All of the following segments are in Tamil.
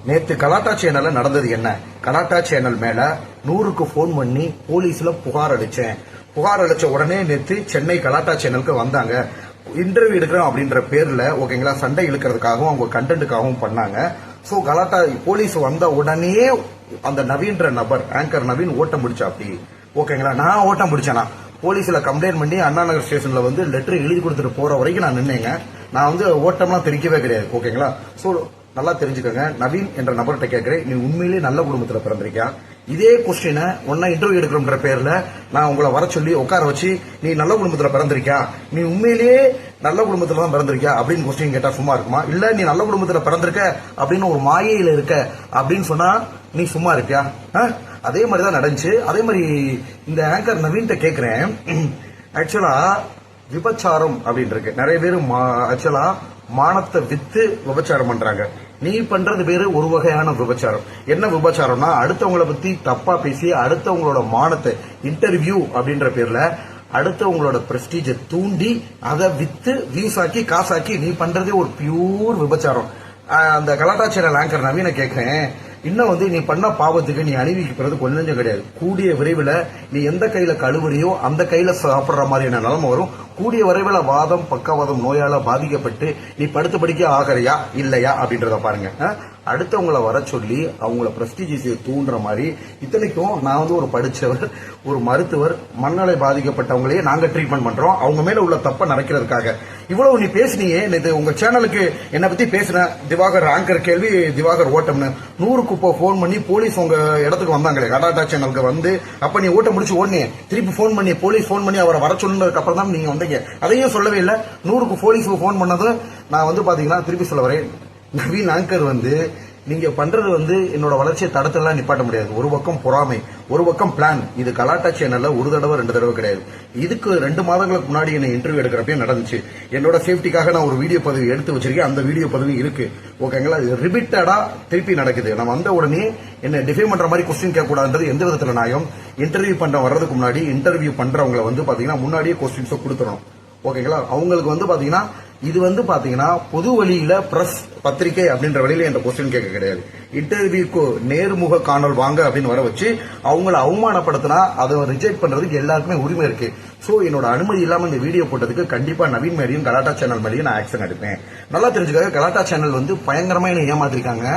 நேத்து கலாட்டா சேனல்ல நடந்தது என்ன? கலாட்டா சேனல் மேல 100க்கு போன் பண்ணி போலீஸ்ல புகார் அளிச்சேன். புகார் அளிச்ச உடனே நேத்து சென்னை கலாட்டா சேனலுக்கு வந்தாங்க. இன்டர்வியூ எடுக்கிறோம் அப்படின்ற பேர்ல ஓகேங்களா, சண்டை இழுக்கிறதுக்காகவும் அவங்க கண்டென்ட்டுக்காகவும் பண்ணாங்க. சோ கலாட்டா போலீஸ் வந்த உடனே அந்த நவீன்ற நபர் ஆங்கர் நவீன் ஓட்டம் பிடிச்சாப்படி ஓகேங்களா. நான் ஓட்டம் பிடிச்சேனா போலீஸ்ல கம்ப்ளைண்ட் பண்ணி அண்ணா நகர் ஸ்டேஷன்ல லெட்டர் எழுதி கொடுத்துட்டு போற வரைக்கும் நான் நின்னேங்க. நான் ஓட்டம்லாம் தெரிவிக்கவே கிடையாது ஓகேங்களா. சோ நல்லா தெரிஞ்சுக்கோங்க. நவீன் என்ற நபர்கிட்ட கேட்கிறேன், நீ உண்மையிலேயே நல்ல குடும்பத்துல பிறந்திருக்கியா? இதே கொஸ்டினை ஒன்னா இன்டர்வியூ எடுக்கிறோம்ன்ற பேர்ல நான் உங்களை வர சொல்லி உட்கார வச்சு நீ நல்ல குடும்பத்துல பிறந்திருக்கியா, நீ உண்மையிலேயே நல்ல குடும்பத்துல தான் பிறந்திருக்கியா அப்படின்னு கொஸ்டின் கேட்டா சும்மா இருக்குமா? இல்ல நீ நல்ல குடும்பத்துல பிறந்திருக்க அப்படின்னு ஒரு மாயையில இருக்க அப்படின்னு சொன்னா நீ சும்மா இருக்கியா? அதே மாதிரிதான் நடந்துச்சு. அதே மாதிரி இந்த ஆங்கர் நவீன் கேட்கிறேன், ஆக்சுவலா விபச்சாரம் அப்படின்னு இருக்கு. நிறைய பேர் ஆக்சுவலா மானத்தை வித்து விபச்சாரம் பண்றாங்க. நீ பண்றது பேரு ஒரு வகையான விபச்சாரம். என்ன விபச்சாரம்னா, அடுத்தவங்களை பத்தி தப்பா பேசி அடுத்தவங்களோட மானத்தை இன்டர்வியூ அப்படின்ற பேர்ல அடுத்தவங்களோட பிரஸ்டீஜை தூண்டி அதை வித்து வியூஸ் ஆக்கி காசாக்கி நீ பண்றதே ஒரு பியூர் விபச்சாரம். அந்த கலாட்டா சேனல் ஆங்கர் நவீன கேட்கிறேன், இன்னும் நீ பண்ண பாவத்துக்கு நீ அணிவிக்கிறது கொஞ்சம் கிடையாது. கூடிய விரைவில் நீ எந்த கையில கழுவுறியோ அந்த கையில சாப்பிடுற மாதிரியான நிலைமை வரும். கூடிய விரைவில் வாதம் பக்கவாதம் நோயால பாதிக்கப்பட்டு நீ படுத்து படிக்க ஆகறியா இல்லையா அப்படின்றத பாருங்க. அடுத்தவங்களை வர சொல்லி அவங்கள பிரஸ்டீஜியை தூண்டுற மாதிரி. இத்தனைக்கும் நான் ஒரு படிச்சவர், ஒரு மருத்துவர், மனநலை பாதிக்கப்பட்டவங்களையே நாங்க ட்ரீட்மெண்ட் பண்றோம். அவங்க மேல உள்ள தப்ப நடக்கிறதுக்காக இவ்வளவு நீ பேசினியே. உங்க சேனலுக்கு என்ன பத்தி பேசின திவாகர் ஆங்கர் கேள்வி திவாகர் ஓட்டம்னு 100க்கு போன் பண்ணி போலீஸ் உங்க இடத்துக்கு வந்தாங்களே கலாட்டா சேனலுக்கு அப்ப நீ ஓட்ட முடிச்சு ஓடனே திருப்பி போன் பண்ணி போலீஸ் போன் பண்ணி அவரை வர சொன்னதுக்கு அப்புறம் தான் நீங்க வந்தீங்க. அதையும் சொல்லவே இல்லை. 100க்கு போலீஸுக்கு போன் பண்ணது நான் பாத்தீங்கன்னா திருப்பி சொல்ல வரேன். நவீன் ஆங்கர் நீங்க பண்றது என்னோட வளர்ச்சியை தடத்தெல்லாம் நிப்பாட்ட முடியாது. ஒரு பக்கம் பொறாமை, ஒரு பக்கம் பிளான். இது கலாட்டா சேனல்ல ஒரு தடவை 2 தடவை கிடையாது. இதுக்கு 2 மாதங்களுக்கு முன்னாடி என்ன இன்டர்வியூ எடுக்கிறப்ப நடந்துச்சு. என்னோட சேஃப்டிக்காக நான் ஒரு வீடியோ பதிவு எடுத்து வச்சிருக்கேன். அந்த வீடியோ பதிவு இருக்கு ஓகேங்களா. ரிப்பீட்டடா திருப்பி நடக்குது. நம்ம வந்த உடனே என்ன டிஃபைன் பண்ற மாதிரி கொஸ்டின் கேட்க கூடாதுன்றது எந்த விதத்துல நியாயம்? இன்டர்வியூ பண்ற வர்றதுக்கு முன்னாடி இன்டர்வியூ பண்றவங்களை பாத்தீங்கன்னா முன்னாடியே கொஸ்டின்ஸை கொடுத்துடணும் ஓகேங்களா. அவங்களுக்கு பாத்தீங்கன்னா இது பாத்தீங்கன்னா பொது வழியில பிரஸ் பத்திரிகை அப்படின்ற வழியில என்ற கொஸ்டின் கேட்க கிடையாது. இன்டர்வியூக்கு நேர்முக காணல் வாங்க அப்படின்னு வர வச்சு அவங்களை அவமானப்படுத்தினா அதை ரிஜெக்ட் பண்றதுக்கு எல்லாருக்குமே உரிமை இருக்கு. சோ என்னோட அனுமதி இல்லாம இந்த வீடியோ போட்டதுக்கு கண்டிப்பா நவீன் மேடியும் கலாட்டா சேனல் மேலேயும் நான் ஆக்ஷன் எடுப்பேன். நல்லா தெரிஞ்சுக்காக. கலாட்டா சேனல் பயங்கரமா என்ன ஏமாத்திருக்காங்க.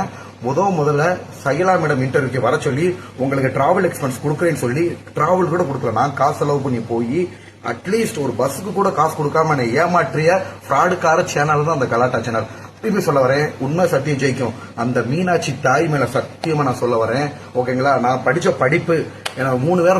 முதல்ல சகிலா மேடம் இன்டர்வியூக்கு வர சொல்லி உங்களுக்கு டிராவல் எக்ஸ்பென்ஸ் கொடுக்குறேன்னு சொல்லி டிராவல் கூட கொடுக்கல. நான் காசு செலவு பண்ணி போய் அட்லீஸ்ட் ஒரு பஸ்ஸுக்கு கூட காசு கொடுக்காம ஏமாற்றிய ஃப்ராடுக்கார சேனல் தான் அந்த கலாட்டா சேனல். திருப்பி சொல்ல வரேன், உண்மை சத்தியம் ஜெயிக்கும். அந்த மீனாட்சி தாய் மேல சத்தியமா நான் சொல்ல வரேன் ஓகேங்களா. நான் படிச்ச படிப்பு எனக்கு 3 பேரை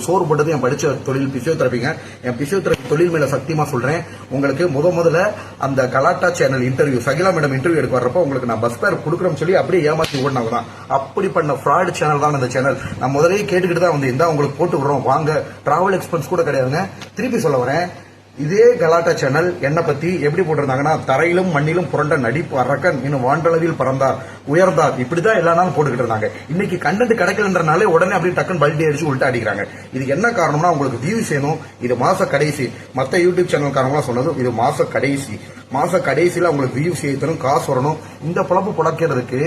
சோறு போட்டது என் படிச்ச தொழில் பிசியோதெரபிங்க. என் பிசியோதெரபி தொழில் மேல சத்தியமா சொல்றேன். உங்களுக்கு முதல்ல அந்த கலாட்டா channel interview Shakila madam interview எடுக்க வர்றப்போ உங்களுக்கு நான் பஸ் பேர் கொடுக்குறேன்னு சொல்லி அப்படியே ஏமாத்தி ஓடினாங்க தான். அப்படி பண்ண ஃப்ராட் சேனல் தான் இந்த சேனல். நான் முதலே கேட்டுக்கிட்டு தான் இருந்தா உங்களுக்கு போட்டு விடுறோம் வாங்க. டிராவல் எக்ஸ்பென்ஸ் கூட கிடையாதுங்க. திருப்பி சொல்ல வரேன், இதே கலாட்டா சேனல் என்ன பத்தி எப்படி போட்டிருந்தாங்கன்னா, தரையிலும் மண்ணிலும் புரண்ட நடிப்பு அரக்கன் இன்னும் வாண்டளவில் பறந்தார் உயர்ந்தார், இப்படிதான் எல்லா நாளும் போட்டுக்கிட்டு இருந்தாங்க. இன்னைக்கு கண்டென்ட் கிடைக்கலன்றனாலே உடனே அப்படியே டக்குன்னு பல்டி அடிச்சு உள்ட்டா அடிக்கிறாங்க. இது என்ன காரணம்னா, உங்களுக்கு வியூஸ் வேணும். இது மாச கடைசி. மத்த யூடியூப் சேனல் காரணங்களா சொன்னது இது மாச கடைசி. மாச கடைசியில உங்களுக்கு வியூஸ் ஏற்றணும், காசு வரணும். இந்த பொழப்பு புடக்கிறதுக்கு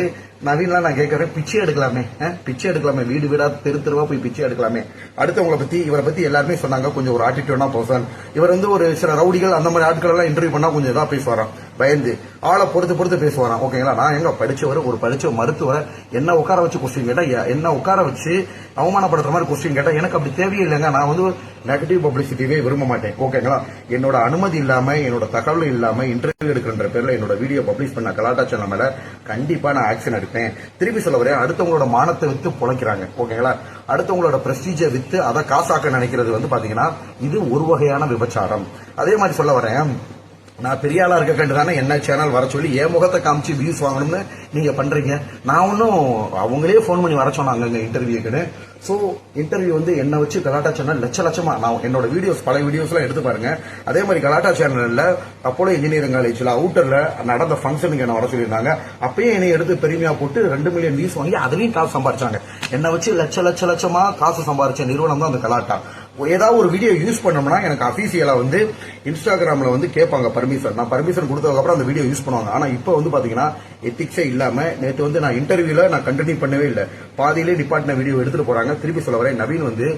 நவீன்லாம் நான் கேட்கறேன், பிச்சை எடுக்கலாமே. பிச்சை எடுக்கலாமே, வீடு வீடா தெருவா போய் பிச்சை எடுக்கலாமே. அடுத்தவங்களை பத்தி இவரை பத்தி எல்லாருமே சொன்னாங்க கொஞ்சம் ஒரு ஆட்டிடியூடா பர்சன். இவர் ஒரு சில ரவுடிகள் அந்த மாதிரி ஆட்கள் எல்லாம் இன்டர்வியூ பண்ணா கொஞ்சம் இதா பேசுவாராம், பயந்து ஆளை பொறுத்து பேசுவாராம் ஓகேங்களா. நான் எங்க படிச்சவர், ஒரு படிச்ச மருத்துவர், என்ன உட்கார வச்சு கொஸ்டின் கேட்டா, என்ன உட்கார வச்சு அவமானப்படுத்துற மாதிரி கொஸ்டின் கேட்டா எனக்கு அப்படி தேவையில்லைங்க. நான் நெகட்டிவ் பப்ளிசிட்டியே விரும்ப மாட்டேன் ஓகேங்களா. என்னோட அனுமதி இல்லாம என்னோட தகவல் இல்லாம இன்டர்வியூ எடுக்கின்ற பேர்ல என்னோட வீடியோ பப்ளிஷ் பண்ண கலாட்டா சேனல் மேல கண்டிப்பா நான் ஆக்ஷன் எடுப்பேன். திருப்பி சொல்ல வரேன், அடுத்தவங்களோட மானத்தை வித்து பொழைக்கிறாங்க ஓகேங்களா. அடுத்தவங்களோட பிரஸ்டீஜை வித்து அதை காசாக்க நினைக்கிறது பாத்தீங்கன்னா இது ஒரு வகையான விபச்சாரம். அதே மாதிரி சொல்ல வரேன், நான் பெரிய ஆளா இருக்க கண்டுதானே என்ன சேனல் வர சொல்லி என் முகத்தை காமிச்சு வியூஸ் வாங்கணும்னு நீங்க பண்றீங்க. நான் ஒன்னும் அவங்களே போன் பண்ணி வர சொன்னாங்க இன்டர்வியூக்குன்னு. சோ இன்டர்வியூ என்ன வச்சு கலாட்டா சேனல் லட்சமா நான் என்னோட வீடியோஸ் பல வீடியோஸ் எல்லாம் எடுத்து பாருங்க. அதே மாதிரி கலாட்டா சேனல்ல அப்போலோ இன்ஜினியரிங் காலேஜ்ல அவுட்டர்ல நடந்த ஃபங்க்ஷனுக்கு என்ன வர சொல்லியிருந்தாங்க. அப்பயே என்னை எடுத்து பெருமையா போட்டு 2 மில்லியன் வியூஸ் வாங்கி அதுலயும் காசு சம்பாரிச்சாங்க. என்ன வச்சு லட்சமா காசு சம்பாரிச்ச நிறுவனம் தான் அந்த கலாட்டா. ஏதாவது ஒரு வீடியோ யூஸ் பண்ணோம்னா எனக்கு அபிஷியலா வந்து இன்ஸ்டாகிராம்ல வந்து கேட்பாங்க பர்மிஷன். நான் பர்மிஷன் கொடுத்ததுக்கு அப்புறம் அந்த வீடியோ யூஸ் பண்ணுவாங்க. ஆனா இப்போ வந்து பாத்தீங்கன்னா எத்திக்ஸே இல்லாம நேற்று வந்து நான் இன்டர்வியூல நான் கண்டினியூ பண்ணவே இல்லை, பாதியிலே நிப்பாட்டின வீடியோ எடுத்துட்டு போறாங்க. திருப்பி சொல்ல வரேன், நவீன் வந்து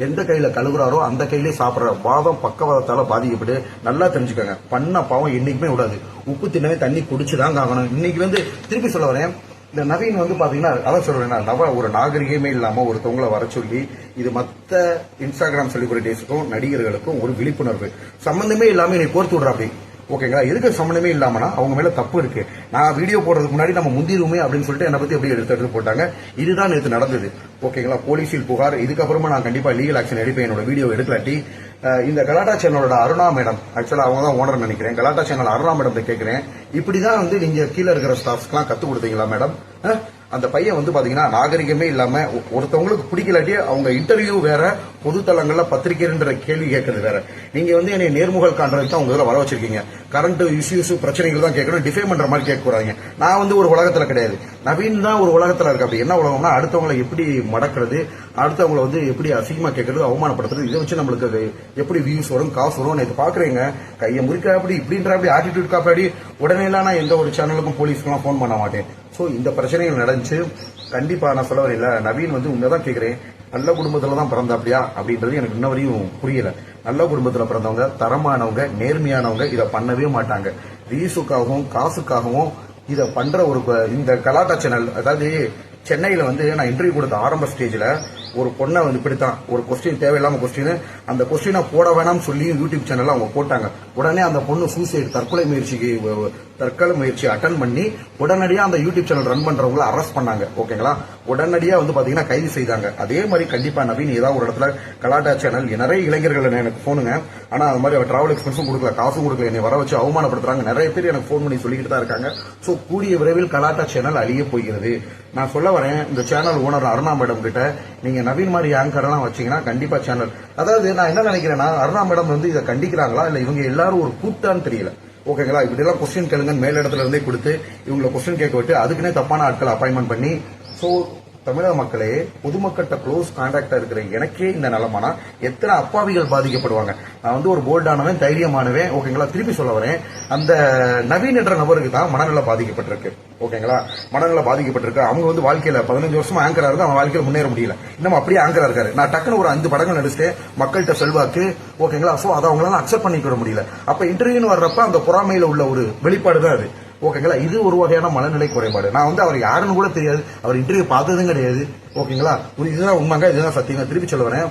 எந்த கையில கழுவுறாரோ அந்த கையிலே சாப்பிடுற வாதம் பக்கவாதத்தால பாதிக்கப்பட்டு நல்லா தெரிஞ்சுக்கோங்க. பண்ண பாவம் என்னைக்குமே விடாது. உப்பு தின்னவே தண்ணி குடிச்சுதான் ஆகணும். இன்னைக்கு வந்து திருப்பி சொல்ல வரேன், இந்த நவீன் வந்து பாத்தீங்கன்னா அதான் சொல்றேன், ஒரு நாகரிகமே இல்லாம ஒருத்தவங்களை வர சொல்லி இது மத்த இன்ஸ்டாகிராம் செலிபிரிட்டிஸுக்கும் நடிகர்களுக்கும் ஒரு விழிப்புணர்வு சம்பந்தமே இல்லாம என்னை கோர்த்து விடுறா அப்படி. ஓகேங்களா, எதுக்கு சம்பந்தமே இல்லாமனா அவங்க மேல தப்பு இருக்கு. நான் வீடியோ போடுறதுக்கு முன்னாடி நம்ம முந்திருமே அப்படின்னு சொல்லிட்டு என்னை பத்தி எப்படி எடுத்து போட்டாங்க. இதுதான் நேற்று நடந்தது. ஓகேங்களா, போலீஸில் புகார். இதுக்கப்புறமா நான் கண்டிப்பா லீகல் ஆக்ஷன் எடுப்பேன். என்னோட வீடியோ எடுக்கலாட்டி இந்த கலாட்டா சேனலோட அருணா மேடம், ஆக்சுவலா அவங்க தான் ஓனர் நினைக்கிறேன், கலாட்டா சேனல் அருணா மேடம் கேட்கிறேன், இப்படிதான் வந்து நீங்க கீழே இருக்கிற ஸ்டாஃப்ஸ்க்குலாம் கத்து கொடுத்தீங்களா மேடம்? அந்த பையன் வந்து பாத்தீங்கன்னா நாகரிகமே இல்லாம ஒருத்தவங்களுக்கு பிடிக்கலாட்டி அவங்க இன்டர்வியூ வேற, பொதுத்தளங்கள்ல பத்திரிகைன்ற கேள்வி கேட்கறது வேற. நீங்க வந்து என்னை நேர்முகல் காண்றதுக்கு தான் உங்க இதில் வர வச்சிருக்கீங்க. கரண்ட் இஷ்யூஸ் பிரச்சனைகள் தான் கேட்கணும், டிஃபைன் பண்ற மாதிரி கேட்க கூடாங்க. நான் வந்து ஒரு உலகத்துல கிடையாது, நவீன் தான் ஒரு உலகத்துல இருக்கு. அப்படி என்ன உலகம்னா அடுத்தவங்களை எப்படி மடக்கிறது, அடுத்தவங்களை வந்து எப்படி அசிங்கமா கேட்கறது, அவமானப்படுத்துறது, இதை வச்சு நம்மளுக்கு எப்படி வியூஸ் வரும், காசு வரும். நேற்று பாக்குறீங்க கையை முறிக்க அப்படி இப்படின்ற அப்படி ஆட்டிடியூட் காப்பாடி உடனே எல்லாம் நான் எந்த ஒரு சேனலுக்கும் போலீஸ்க்குலாம் போன் பண்ண மாட்டேன். சோ இந்த பிரச்சனைகள் நடந்துச்சு. கண்டிப்பா நான் சொல்ல வரல, நவீன் வந்து உண்மைதான் கேட்கிறேன், நல்ல குடும்பத்துல தான் பிறந்தாப்பியா அப்படின்றது எனக்கு இன்ன வரையும் புரியல. நல்ல குடும்பத்துல பிறந்தவங்க, தரமானவங்க, நேர்மையானவங்க இதை பண்ணவே மாட்டாங்க. ரீஸுக்காகவும் காசுக்காகவும் இதை பண்ற ஒரு இந்த கலாட்டா சேனல், அதாவது சென்னையில வந்து நான் இன்டர்வியூ கொடுத்த ஆரம்ப ஸ்டேஜ்ல ஒரு பொண்ணை வந்து இப்படித்தான் ஒரு கொஸ்டின், தேவையில்லாம கொஸ்டின், அந்த கொஸ்டினை போட வேணாம்னு சொல்லி யூடியூப் சேனல்ல அவங்க போட்டாங்க. உடனே அந்த பொண்ணு சூசைட் தற்கொலை முயற்சி அட்டன் பண்ணி உடனடியா அந்த யூடியூப் சேனல் ரன் பண்றவங்களை அரெஸ்ட் பண்ணாங்க. ஓகேங்களா, உடனடியா வந்து பாத்தீங்கன்னா கைது செய்தாங்க. அதே மாதிரி கண்டிப்பா நவீன் ஏதாவது ஒரு இடத்துல கலாட்டா சேனல், நிறைய இளைஞர்கள் எனக்கு போனுங்க, ஆனா அது மாதிரி டிராவல் எக்ஸ்பென்ஸும் கொடுக்கல, காசும் கொடுக்கல, என்னை வர வச்சு அவமானப்படுத்துறாங்க. நிறைய பேர் எனக்கு போன் பண்ணி சொல்லிக்கிட்டு தான் இருக்காங்க. சோ கூடிய விரைவில் கலாட்டா சேனல் அழிய போகிறது. நான் சொல்ல வரேன், இந்த சேனல் ஓனர் அருணா மேடம் கிட்ட நீங்க நவீன் மாதிரி ஆங்கர் எல்லாம் வச்சீங்கன்னா கண்டிப்பா சேனல், அதாவது நான் என்ன நினைக்கிறேன்னா அருணா மேடம் வந்து இதை கண்டிக்கிறாங்களா இல்ல இவங்க எல்லாரும் ஒரு கூட்டான்னு தெரியல. ஓகேங்களா, இப்படி எல்லாம் கொஸ்டின் கேளுங்க மேல் இடத்துல இருந்தே கொடுத்து இவங்களை கொஸ்டின் கேட்க விட்டு அதுக்குன்னே தப்பான ஆட்கள் அப்பாயின்மெண்ட் பண்ணி. சோ தமிழக மக்களே, பொதுமக்கள்கிட்ட க்ளோஸ் கான்டாக்டா இருக்கிற எனக்கே இந்த நிலமானா எத்தனை அப்பாவிகள் பாதிக்கப்படுவாங்க. நான் வந்து ஒரு போல்டானவன், தைரியமானவன். ஓகேங்களா, திருப்பி சொல்ல வரேன், அந்த நவீன் என்ற நபருக்கு தான் மனநல பாதிக்கப்பட்டிருக்கு. ஓகேங்களா, மனநல பாதிக்கப்பட்டிருக்கு. அவங்க வந்து வாழ்க்கையில 15 வருஷமா ஆங்கரா இருந்து அவன் வாழ்க்கையில முன்னேற முடியல, இன்னும் அப்படியே ஆங்கரா இருக்காரு. நான் டக்குன்னு ஒரு 5 படங்கள் நடிச்சிட்டேன், மக்கள்கிட்ட செல்வாக்கு. ஓகேங்களா, சோ அதை அவங்களால அக்செப்ட் பண்ணிக்க முடியல. அப்ப இன்டர்வியூன்னு வர்றப்ப அந்த பொறாமையில உள்ள ஒரு வெளிப்பாடு தான் அது. ஓகேங்களா, இது ஒரு வகையான மனநிலை குறைபாடு. நான் வந்து அவர் யாருன்னு கூட தெரியாது, அவர் இன்டர்வியூ பார்த்ததும் கிடையாது. ஓகேங்களா, இதுதான் உண்மைங்க, இதுதான் சத்தியங்க. திருப்பி சொல்ல வரேன்,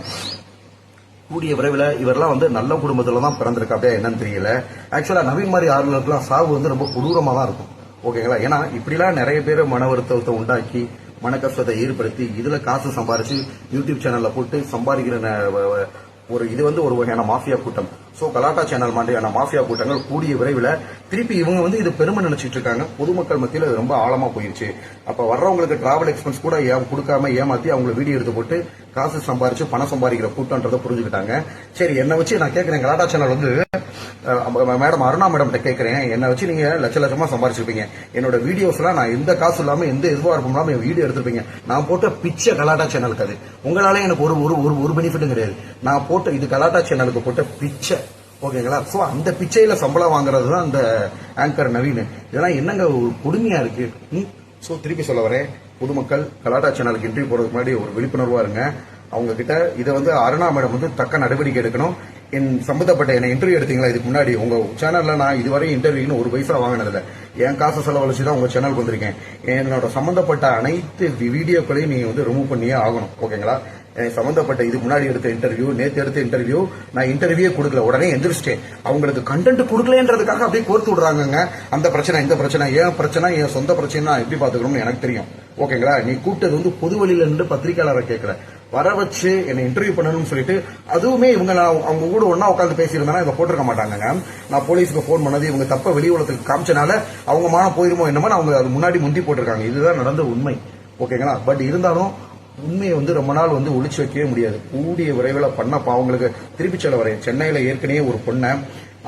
கூடிய விரைவில் இவரெல்லாம் வந்து நல்ல குடும்பத்துல தான் பிறந்திருக்கா அப்படியே என்னன்னு தெரியல. ஆக்சுவலா நவீன் மாதிரி ஆளுநருக்குலாம் சாவு வந்து ரொம்ப கொடூரமா தான் இருக்கும். ஓகேங்களா, ஏன்னா இப்படிலாம் நிறைய பேர் மன வருத்தத்தை உண்டாக்கி மன கஷ்டத்தை ஏற்படுத்தி இதுல காசு சம்பாரிச்சு யூடியூப் சேனல்ல போட்டு சம்பாதிக்கிற இது வந்து ஒரு வகையான மாஃபியா கூட்டம். சோ கலாட்டா சேனல் மாதிரியான மாஃபியா கூட்டங்கள் கூடிய விரைவில் திருப்பி இவங்க வந்து இது பெருமை நினைச்சிட்டு இருக்காங்க. பொதுமக்கள் மத்தியில் இது ரொம்ப ஆழமா போயிருச்சு. அப்ப வர்றவங்களுக்கு டிராவல் எக்ஸ்பென்ஸ் கூட கொடுக்காம ஏமாத்தி அவங்க வீடியோ எடுத்து போட்டு காசு சம்பாரிச்சு பணம் சம்பாதிக்கிற கூட்டம்ன்றதை புரிஞ்சுக்கிட்டாங்க. சரி, என்ன வச்சு நான் கேட்கிறேன், கலாட்டா சேனல் வந்து மேடம் அருணா மேடம் கேட்கிறேன், என்ன வச்சு நீங்க லட்சமா சம்பாரிச்சிருப்பீங்க, என்னோட வீடியோஸ் எல்லாம் நான் எந்த காசு இல்லாம எந்த எதிர்பார்ப்பும் இல்லாம என் வீடியோ எடுத்திருப்பீங்க. நான் போட்ட பிச்சை கலாட்டா சேனலுக்கு அது உங்களால எனக்கு ஒரு பெனிஃபிட்டும் கிடையாது. நான் போட்ட இது கலாட்டா சேனலுக்கு போட்ட பிச்சை. ஓகேங்களா, சோ அந்த பிச்சையில சம்பளம் வாங்குறது தான் அந்த ஆங்கர் நவீன். இதெல்லாம் என்னங்க ஒரு கொடுமையா இருக்கு. சோ திருப்பி சொல்ல வரேன், பொதுமக்கள் கலாட்டா சேனலுக்கு இன்டர்வியூ போறதுக்கு முன்னாடி ஒரு விழிப்புணர்வா இருங்க. அவங்க கிட்ட இதை வந்து அருணா மேடம் வந்து தக்க நடவடிக்கை எடுக்கணும். என் சம்பந்தப்பட்ட என்ன இன்டர்வியூ எடுத்தீங்களா இதுக்கு முன்னாடி உங்க சேனல்ல, நான் இதுவரை இன்டர்வியூன்னு ஒரு பைசா வாங்கினதில்ல, என் காசு செலவழிச்சு தான் உங்க சேனலுக்கு வந்திருக்கேன். என்னோட சம்பந்தப்பட்ட அனைத்து வீடியோக்களையும் நீங்க வந்து ரிமூவ் பண்ணியே ஆகணும். ஓகேங்களா, சம்பந்தப்பட்ட இதுக்கு முன்னாடி எடுத்த இன்டர்வியூ, நேற்று எடுத்த இன்டர்வியூ, நான் இன்டர்வியூ கொடுக்கல, உடனே எந்திரிச்சிட்டேன். அவங்களுக்கு கண்டென்ட் கொடுக்கலன்றதுக்காக அப்படியே கோர்த்து விடுறாங்க. அந்த பிரச்சனை இந்த பிரச்சனை, ஏன் பிரச்சனை, என் சொந்த பிரச்சனை நான் எப்படி பாத்துக்கணும்னு எனக்கு தெரியும். ஓகேங்களா, நீ கூப்பிட்டது வந்து பொது வழியில இருந்து பத்திரிகையாளரை கேட்கல, வர வச்சு என்னை இன்டர்வியூ பண்ணணும்னு சொல்லிட்டு, அதுவுமே இவங்க அவங்க கூட ஒன்னா உட்காந்து பேசியிருந்தானா இதை போட்டிருக்க மாட்டாங்க. நான் போலீஸுக்கு போன் பண்ணது இவங்க தப்ப வெளி உலகத்துக்கு காமிச்சனால அவங்க மானம் போயிருமோ என்னமோ அவங்க அது முன்னாடி முந்தி போட்டிருக்காங்க. இதுதான் நடந்த உண்மை. ஓகேங்களா, பட் இருந்தாலும் உண்மையை வந்து ரொம்ப நாள் வந்து ஒளிச்சு வைக்கவே முடியாது. கூடிய விரைவில் பண்ண பாவங்களுக்கு திருப்பி சொல்ல வரேன். சென்னையில ஏற்கனவே ஒரு பொண்ணை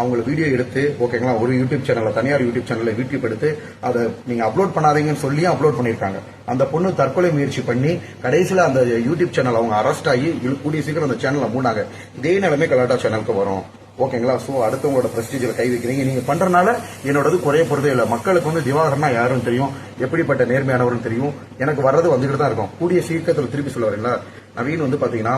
அவங்கள வீடியோ எடுத்து ஓகேங்களா ஒரு யூடியூப் சேனல்ல தனியார் யூடியூப் சேனல்ல யூடியூப் எடுத்து அதை நீங்க அப்லோட் பண்ணாதீங்கன்னு சொல்லியும் அப்லோட் பண்ணிருக்காங்க. அந்த பொண்ணு தற்கொலை முயற்சி பண்ணி கடைசியில அந்த யூடியூப் சேனல் அவங்க அரெஸ்ட் ஆகி கூடிய சீக்கிரம் அந்த சேனலை மூடாங்க. இதே நிலைமை கலாட்டா சேனலுக்கு வரும். ஓகேங்களா. சோ அடுத்தவங்களோட பிரஸ்டீஜில் கை வைக்கிறீங்க. நீங்க பண்றதுனால என்னோடது குறைய போறதே இல்லை. மக்களுக்கு வந்து திவாகரனா யாருன்னு தெரியும், எப்படிப்பட்ட நேர்மையானவர்னு தெரியும். எனக்கு வர்றது வந்துட்டு தான் இருக்கும். கூடிய சீக்கிரத்தில் திருப்பி சொல்ல வரீங்களா. நவீன் வந்து பாத்தீங்கன்னா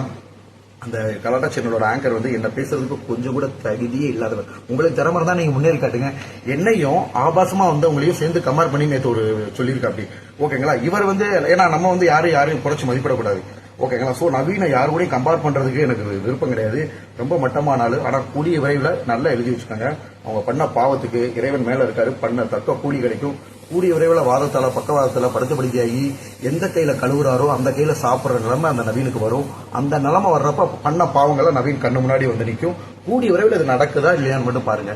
அந்த கலாட்டா சேனலோட ஆங்கர் வந்து என்ன பேசுறதுக்கு கொஞ்சம் கூட தகுதியே இல்லாதவர். உங்களுக்கு திறமை தான் நீங்க முன்னேறி காட்டுங்க. என்னையும் ஆபாசமா வந்து உங்களையும் சேர்ந்து கம்பேர் பண்ணி நேற்று ஒரு சொல்லியிருக்கா அப்படி. ஓகேங்களா. இவர் வந்து ஏன்னா நம்ம வந்து யாரையும் குறைச்சு மதிப்பிடக்கூடாது. ஓகேங்களா. சோ நவீன யாரு கூட கம்பேர் பண்றதுக்கு எனக்கு விருப்பம் கிடையாது. ரொம்ப மட்டமானாலும் ஆனா கூடிய விரைவில் நல்லா எழுதி வச்சுக்காங்க. அவங்க பண்ண பாவத்துக்கு இறைவன் மேல இருக்காரு. பண்ண தக்க கூலி கிடைக்கும். கூடிய விரைவில் வாதத்தால பக்கவாதத்தால படுத்தபடிக்காகி எந்த கையில கழுவுறாரோ அந்த கையில சாப்பிடுற நிலைமை அந்த நவீனுக்கு வரும். அந்த நிலைமை வர்றப்ப பண்ண பாவங்களை நவீன் கண்ணு முன்னாடி வந்து நிற்கும். கூடிய விரைவில் இது நடக்குதா இல்லையான்னு மட்டும் பாருங்க.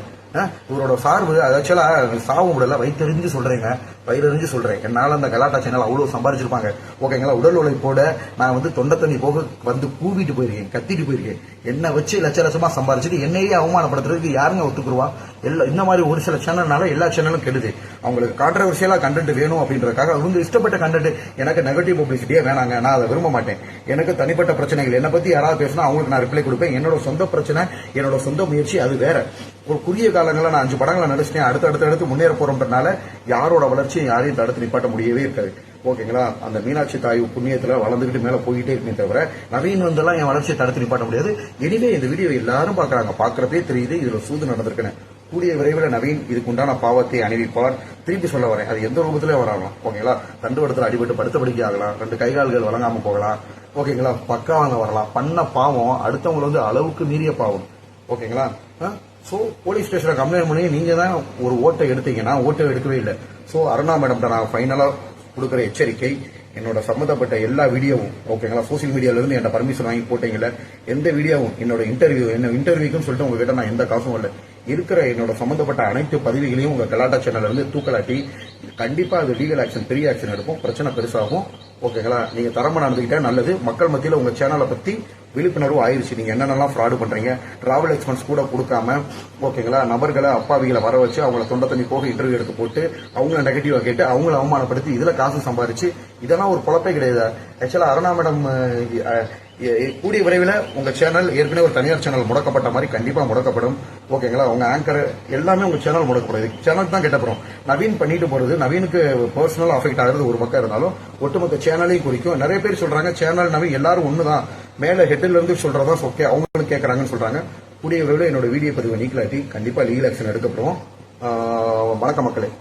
இவரோட சார்பு ஆக்சுவலா சாவு விடல, வயிற்றறிஞ்சு சொல்றேங்க, வயிறறிஞ்சு சொல்றேன். என்னால அந்த கலாட்டா சேனல் அவ்வளவு சம்பாரிச்சிருப்பாங்க. ஓகேங்களா. உடல் உழைப்போட நான் வந்து தொண்டை தண்ணி போக வந்து கூவிட்டு போயிருக்கேன், கத்திட்டு போயிருக்கேன். என்ன வச்சு லட்ச லட்சமா சம்பாரிச்சுட்டு என்னையே அவமானப்படுத்துறதுக்கு யாருங்க ஒத்துக்குருவா. இந்த மாதிரி ஒரு சில சேனல்னால எல்லா சேனலும் கெடுது. அவங்களுக்கு கான்ட்ரவர்சியலா கண்டென்ட் வேணும் அப்படின்றதுக்காக அவங்க இஷ்டப்பட்ட கண்டென்ட். எனக்கு நெகட்டிவ் பப்ளிசிட்டியே வேணாங்க, நான் அதை விரும்ப மாட்டேன். எனக்கு தனிப்பட்ட பிரச்சனைகள் என்னை பத்தி யாராவது பேசினா அவங்களுக்கு நான் ரிப்ளை கொடுப்பேன். என்னோட சொந்த பிரச்சனை, என்னோட சொந்த முயற்சி அது வேற. ஒரு குறுகிய காலங்களில் நான் 5 படங்களை நடிச்சிட்டேன். அடுத்து முன்னேற போறோம்ன்றனால யாரோட வளர்ச்சியை யாரையும் தடுத்து நிப்பாட்ட முடியவே இருக்காது. ஓகேங்களா. அந்த மீனாட்சி தாய் புண்ணியத்துல வளர்ந்துகிட்டு மேல போயிட்டே இருக்குமே தவிர நவீன் வந்தெல்லாம் என் வளர்ச்சியை தடுத்து நிப்பாட்ட முடியாது. எனிவே இந்த வீடியோ எல்லாரும் பாக்குறாங்க, பாக்குறப்பே தெரியுது இதுல சூது நடந்திருக்குன்னு. கூடிய விரைவில் நவீன் இதுக்கு உண்டான பாவத்தை அணிவிப்பார். திருப்பி சொல்ல வரேன், அது எந்த ரூபத்திலே வரலாம். ஓகேங்களா. தண்டுவடத்தில் அடிபட்டு படுத்தபடிக்கை ஆகலாம், 2 கைகால்கள் வழங்காம போகலாம். ஓகேங்களா. பக்காவாங்க வரலாம். பண்ண பாவம் அடுத்தவங்க வந்து அளவுக்கு மீறிய பாவம். ஓகேங்களா. சோ போலீஸ் ஸ்டேஷன்ல கம்ப்ளைண்ட் பண்ணி நீங்க தான் ஒரு ஓட்டை எடுத்தீங்கன்னா ஓட்டை எடுக்கவே இல்லை. சோ அருணா மேடம் நான் ஃபைனலா கொடுக்குற எச்சரிக்கை, என்னோட சம்பந்தப்பட்ட எல்லா வீடியோவும் ஓகேங்களா சோசியல் மீடியால இருந்து என்ன பர்மிஷன் வாங்கி போட்டீங்கல்ல, எந்த வீடியோவும் என்னோட இன்டர்வியூக்குன்னு சொல்லிட்டு உங்ககிட்ட நான் எந்த காசும் இல்லை. இருக்கிற என்னோட சம்பந்தப்பட்ட அனைத்து பதிவுகளையும் உங்க கலாட்டா சேனல்ல இருந்து தூக்கலாட்டி கண்டிப்பா அது லீகல் ஆக்ஷன், பெரிய ஆக்ஷன் எடுப்போம். பிரச்சனை பெருசாகும். ஓகேங்களா. நீங்க தரமா நடந்துக்கிட்டா நல்லது. மக்கள் மத்தியில் உங்க சேனலை பத்தி விழிப்புணர்வு ஆயிருச்சு. நீங்க என்னென்னலாம் ஃப்ராடு பண்றீங்க, டிராவல் எக்ஸ்பென்ஸ் கூட கொடுக்காம ஓகேங்களா நபர்களை அப்பாவிகளை வர வச்சு அவங்கள தொண்டை தண்ணி போக இன்டர்வியூ எடுத்து போட்டு அவங்கள நெகட்டிவா கேட்டு அவங்கள அவமானப்படுத்தி இதுல காசு சம்பாரிச்சு இதெல்லாம் ஒரு பொழப்பே கிடையாது. ஆக்சுவலா அருணா மேடம் கூடிய விரைவில் உங்க சேனல் ஏற்கனவே ஒரு தனியார் சேனல் முடக்கப்பட்ட மாதிரி கண்டிப்பா முடக்கப்படும். ஓகேங்களா. உங்க ஆங்கர் எல்லாமே உங்க சேனல் முடக்கப்படும். சேனல் தான் கெட்டப்படும். நவீன் பண்ணிட்டு போறது நவீனுக்கு பர்சனல் அஃபெக்ட் ஆகிறது ஒரு பக்கம் இருந்தாலும் ஒட்டுமொத்த சேனலையும் குறிக்கும். நிறைய பேர் சொல்றாங்க சேனல் நவீன் எல்லாரும் ஒண்ணுதான், மேல ஹெட்ல இருந்து சொல்றதா ஓகே அவங்களும் கேட்கறாங்கன்னு சொல்றாங்க. கூடிய விரைவில் என்னோட வீடியோ பதிவை நீக்கலாட்டி கண்டிப்பா லீகல் ஆக்ஷன் எடுக்கப்படும். வணக்கம் மக்களே.